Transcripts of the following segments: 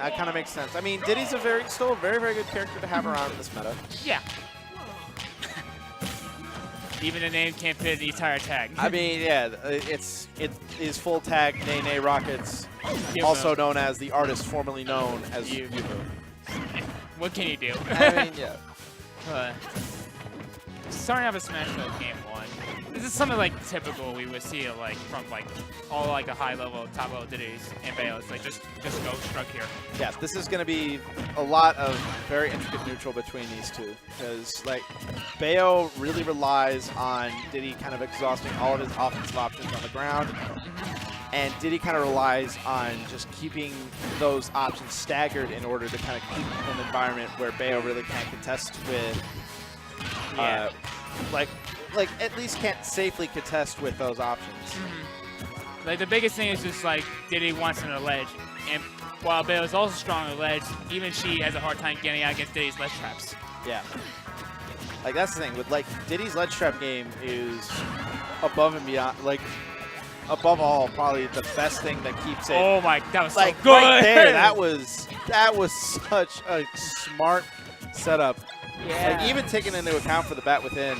That kind of makes sense. I mean, Diddy's still a very, very good character to have around in this meta. Yeah. Even the name can't fit the entire tag. I mean, yeah, it is full tag NayNayRockets, also known as the artist formerly known as Yoomoo. What can you do? I mean, yeah. Starting off a Smash Bros. Game 1. This is something like typical we would see like from like all like a high level, top level Diddy's and Bayos. Like just go struck here. Yeah, this is going to be a lot of very intricate neutral between these two because like Bayo really relies on Diddy kind of exhausting all of his offensive options on the ground. And Diddy kind of relies on just keeping those options staggered in order to kind of keep an environment where Bayo really can't contest with, like at least can't safely contest with those options. Like the biggest thing is just like Diddy wants him to ledge, and while Bayo is also strong on the ledge, even she has a hard time getting out against Diddy's ledge traps. Yeah. Like that's the thing with like Diddy's ledge trap game is above and beyond, like above all, probably the best thing that keeps it. Oh my, that was like so good. Right there, that was such a smart setup. Yeah. Like even taking into account for the bat within.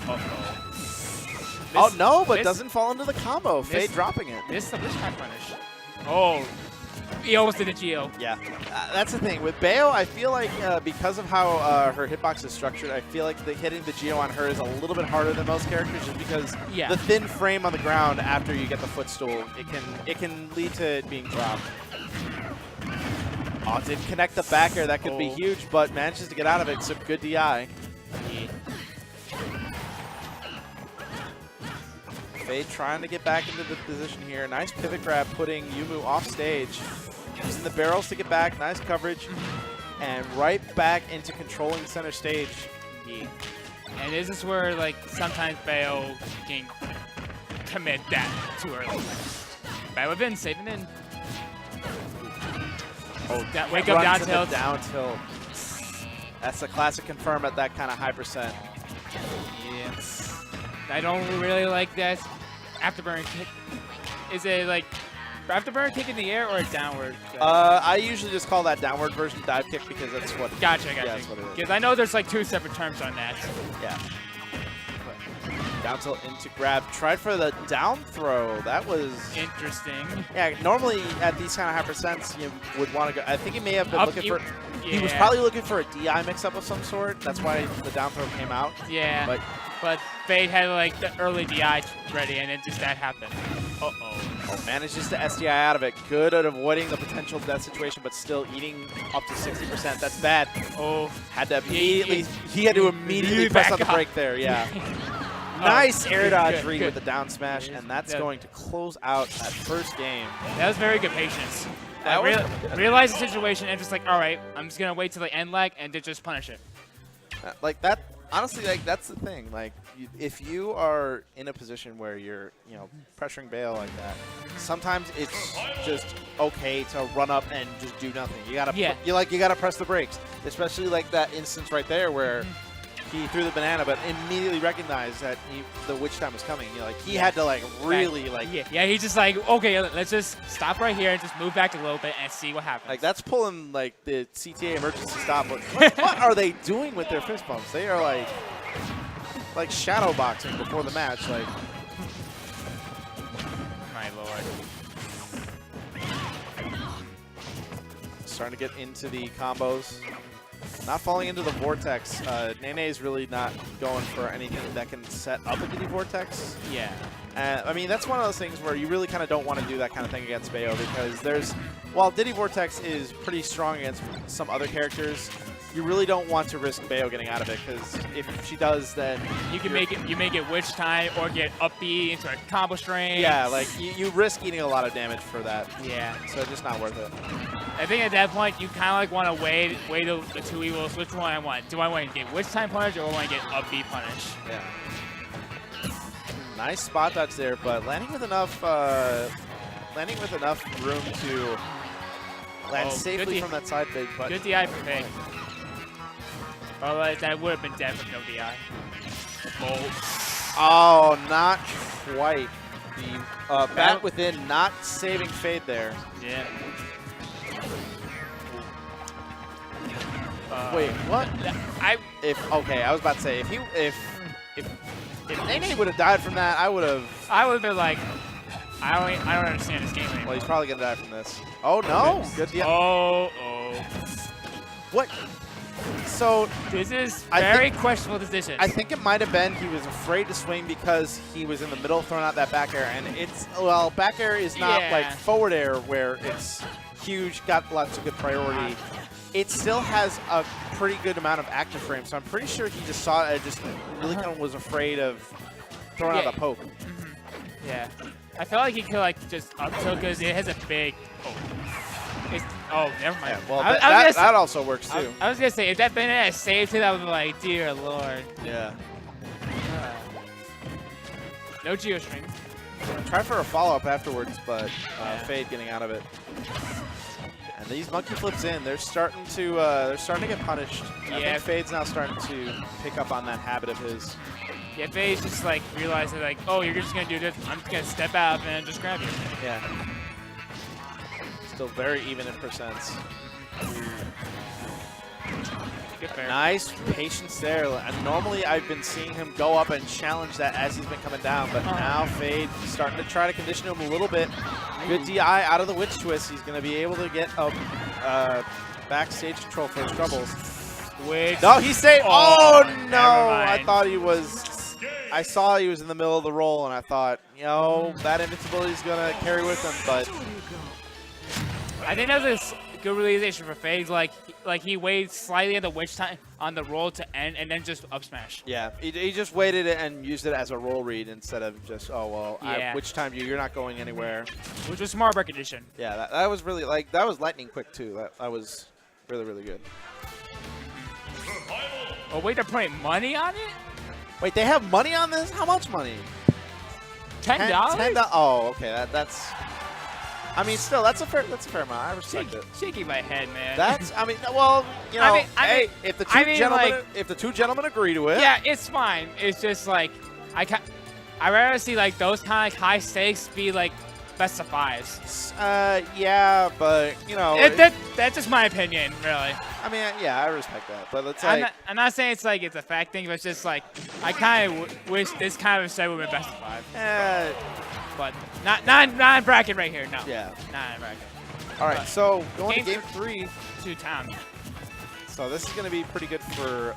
Uh-oh. Oh no, but doesn't fall into the combo. Fade dropping it. This is a punish. Oh, he almost did a Geo. Yeah, that's the thing with Bayo. I feel like because of how her hitbox is structured, I feel like hitting the Geo on her is a little bit harder than most characters, just because the thin frame on the ground after you get the footstool, it can lead to it being dropped. Oh, didn't connect the back air. That could be huge, but manages to get out of it. So good DI. Yeah. Fade trying to get back into the position here. Nice pivot grab, putting Yoomoo off stage. Using the barrels to get back. Nice coverage. And right back into controlling center stage. Yeah. And this is where, like, sometimes Bayo can commit that too early. Bayo within, saving in. Oh, wake up down tilt. Down tilt. That's a classic confirm at that kind of high percent. Yes. I don't really like that afterburn kick. Is it like afterburn kick in the air or a downward? I usually just call that downward version dive kick because that's what. Gotcha. Yeah, that's what it is. Because I know there's like 2 separate terms on that. Yeah. Down tilt into grab. Tried for the down throw. That was interesting. Yeah, normally at these kind of high percents, you would want to go. I think he may have been looking for. Yeah. He was probably looking for a DI mix-up of some sort. That's why the down throw came out. Yeah. But Fade had like the early DI ready, and then just that happened. Oh, manages to SDI out of it. Good at avoiding the potential death situation, but still eating up to 60%. That's bad. Oh, had to immediately. He had to immediately press on the brake there. Yeah. Nice air dodge read with the down smash, and that's going to close out that first game. That was very good patience. Realize the situation and just like, all right, I'm just gonna wait till the end lag and to just punish it. Like that. Honestly, like that's the thing. Like, if you are in a position where you're, pressuring Bayo like that, sometimes it's just okay to run up and just do nothing. You gotta, you gotta press the brakes. Especially like that instance right there where he threw the banana, but immediately recognized that the witch time was coming. He had to like really like. Yeah, he's just like, okay, let's just stop right here and just move back a little bit and see what happens. Like that's pulling like the CTA emergency stop. What are they doing with their fist bumps? They are like shadow boxing before the match. Like, my lord. Starting to get into the combos. Not falling into the vortex. Nene is really not going for anything that can set up a Diddy vortex. Yeah. I mean, that's one of those things where you really kind of don't want to do that kind of thing against Bayo because while Diddy vortex is pretty strong against some other characters, you really don't want to risk Bayo getting out of it because if she does, then you may get witch time or get up B into a combo string. Yeah, like you risk eating a lot of damage for that. Yeah. So it's just not worth it. I think at that point you kind of like want to weigh the two evils. Which one I want? Do I want to get witch time punish or do I want to get up B punish? Yeah. Nice spot dodge there, but landing with enough room to land safely from that side big. But good DI for Pig. Otherwise, that would have been dead with no DI. Oh, not quite. The bat within not saving Fade there. Yeah. Wait, what? Okay, I was about to say if NayNay would have died from that, I would have been like, I don't understand this game anymore. Well, he's probably gonna die from this. Oh no! Good deal. Oh. What? So this is very questionable decision. I think it might have been he was afraid to swing because he was in the middle throwing out that back air, and back air is not like forward air where it's huge, got lots of good priority. It still has a pretty good amount of active frame, so I'm pretty sure he just saw it, just really kind of was afraid of throwing out the poke. Yeah, I feel like he could like just up tilt because it has a big. Oh, never mind. Yeah, well, that also works too. I was gonna say if that Bayonetta saved it, I would be like, dear lord. Yeah. No geostring. Try for a follow-up afterwards, but Fade getting out of it. And these monkey flips in. They're starting to get punished. I think Fade's now starting to pick up on that habit of his. Yeah, Fade's just like realizing like, oh, you're just gonna do this. I'm just gonna step out and just grab you. Yeah. Still very even in percents. Nice patience there. And normally I've been seeing him go up and challenge that as he's been coming down, but now Fade starting to try to condition him a little bit. Good DI out of the witch twist. He's going to be able to get a backstage control for his troubles. No, he saved. Oh no! I thought he was. I saw he was in the middle of the roll, and I thought, you know, that invincibility is going to carry with him, but. I think that was a good realization for Fade. Like he waited slightly at the witch time on the roll to end, and then just up smash. Yeah, he just waited and used it as a roll read instead of just witch time you. You're not going anywhere. Which was smart recognition. Yeah, that was really that was lightning quick too. That was really good. Oh wait, they're putting money on it? Wait, they have money on this? How much money? $10? $10. Oh, okay. That's. I mean, still, that's a fair amount. I respect it. Shaking my head, man. That's. I mean, well, you know, hey, if the two gentlemen agree to it. Yeah, it's fine. It's just like I rather see like those kind of high stakes be like best of fives. Yeah, but you know. That's just my opinion, really. I mean, yeah, I respect that, but it's like. I'm not saying it's like it's a fact thing, but it's just like I kind of wish this kind of set would be best of five. But not in bracket right here, no. Yeah. Not in bracket. All right, so going to game 3. To town. So this is going to be pretty good for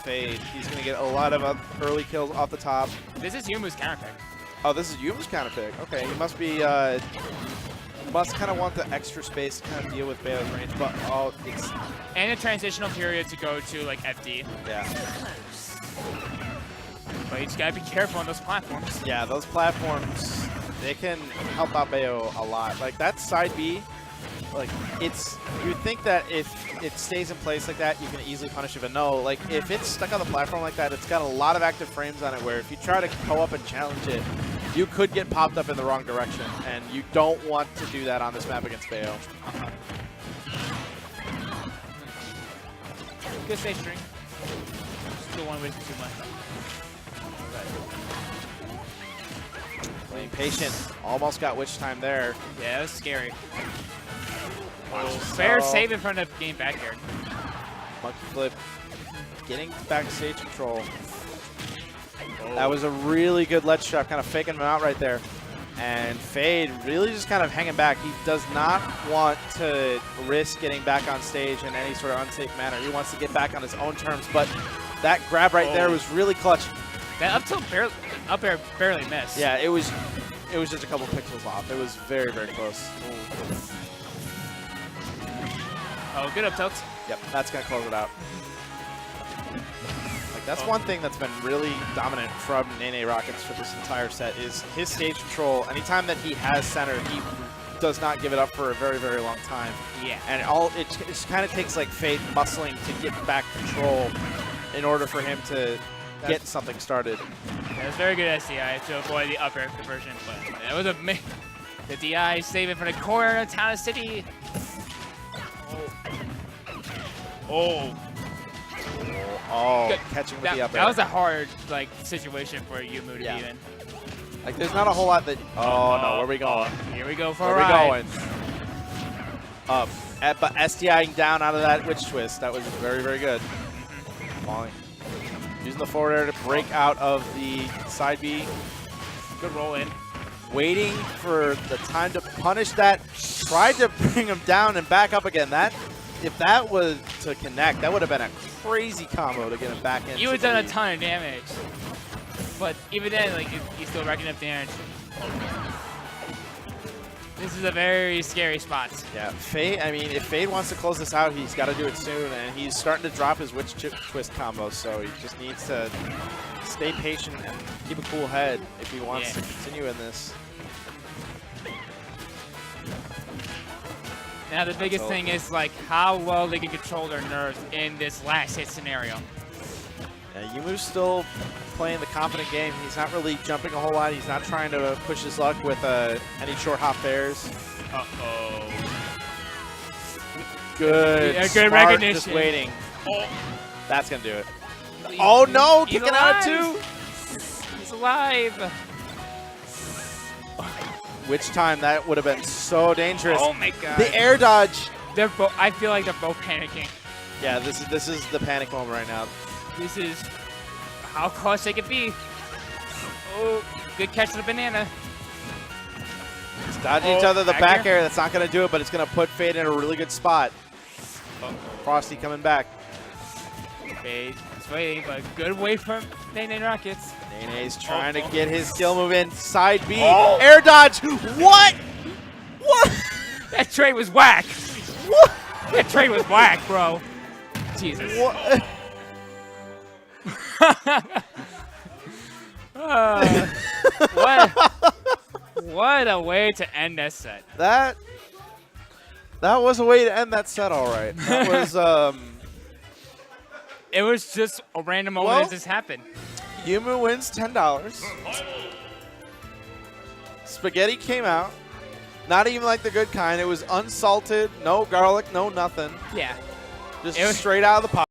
Fade. He's going to get a lot of early kills off the top. This is Yoomoo's counter pick. Oh, this is Yoomoo's counter pick. Okay, he must be must kind of want the extra space to kind of deal with Bayo's range, but it's and a transitional period to go to like FD. Yeah. But you just gotta be careful on those platforms. Yeah, those platforms, they can help out Bayo a lot. Like that side B, like you'd think that if it stays in place like that, you can easily punish it, but no, like if it's stuck on the platform like that, it's got a lot of active frames on it where if you try to go up and challenge it, you could get popped up in the wrong direction, and you don't want to do that on this map against Bayo. Good stage string. Still one wasting too much. Playing patient. Almost got witch time there. Yeah, that was scary. Fair save in front of game back here. Monkey flip. Getting backstage control. That was a really good ledge trap, kind of faking him out right there. And Fade really just kind of hanging back. He does not want to risk getting back on stage in any sort of unsafe manner. He wants to get back on his own terms, but that grab right there was really clutch. That up air barely missed. Yeah, it was just a couple pixels off. It was very, very close. Oh, good up tilt. Yep, that's going to close it out. Like, that's one thing that's been really dominant from NayNayRockets for this entire set is his stage control. Anytime that he has center, he does not give it up for a very, very long time. Yeah. And it just kind of takes like Fade muscling to get back control in order for him to get something started. That was very good SDI to avoid the up air conversion, but that was the DI saving for the corner of Town City. Oh, catching with the up air. That was a hard situation for Yoomoo to be in. Like, there's not a whole lot that. Oh no, where are we going? Here we go for a ride. Where are we going? Up. But STIing down out of that witch twist. That was very, very good. Falling. Using the forward air to break out of the side B. Good roll in. Waiting for the time to punish that. Tried to bring him down and back up again. If that was to connect, that would have been a crazy combo to get him back in. You would have done a ton of damage. But even then, like, he's still racking up damage. This is a very scary spot. Yeah, Fade, I mean, if Fade wants to close this out, he's got to do it soon, and he's starting to drop his witch twist combo, so he just needs to stay patient and keep a cool head if he wants to continue in this. Now the biggest thing is like how well they can control their nerves in this last hit scenario. Yeah, Yoomoo's still playing the confident game. He's not really jumping a whole lot. He's not trying to push his luck with any short hop fairs. Uh-oh. Good. Good Smart, recognition. Just waiting. Oh. That's going to do it. Oh, no. He's Kicking out alive. too. He's alive. Which time that would have been so dangerous. Oh, my God. The air dodge. I feel like they're both panicking. Yeah, this is the panic moment right now. This is how close they could be. Oh, good catch of the banana. It's dodging each other. The back air, that's not going to do it, but it's going to put Fade in a really good spot. Frosty coming back. Fade is waiting, but good wait from NayNayRockets. NayNay's trying to get his skill move in. Side B. Air dodge. What? What? That trade was whack. What? That trade was whack, bro. Jesus. What? What a way to end this set. That was a way to end that set, all right. That was It was just a random moment as this happened. Yoomoo wins $10. Spaghetti came out. Not even like the good kind. It was unsalted, no garlic, no nothing. Yeah. Just straight out of the pot.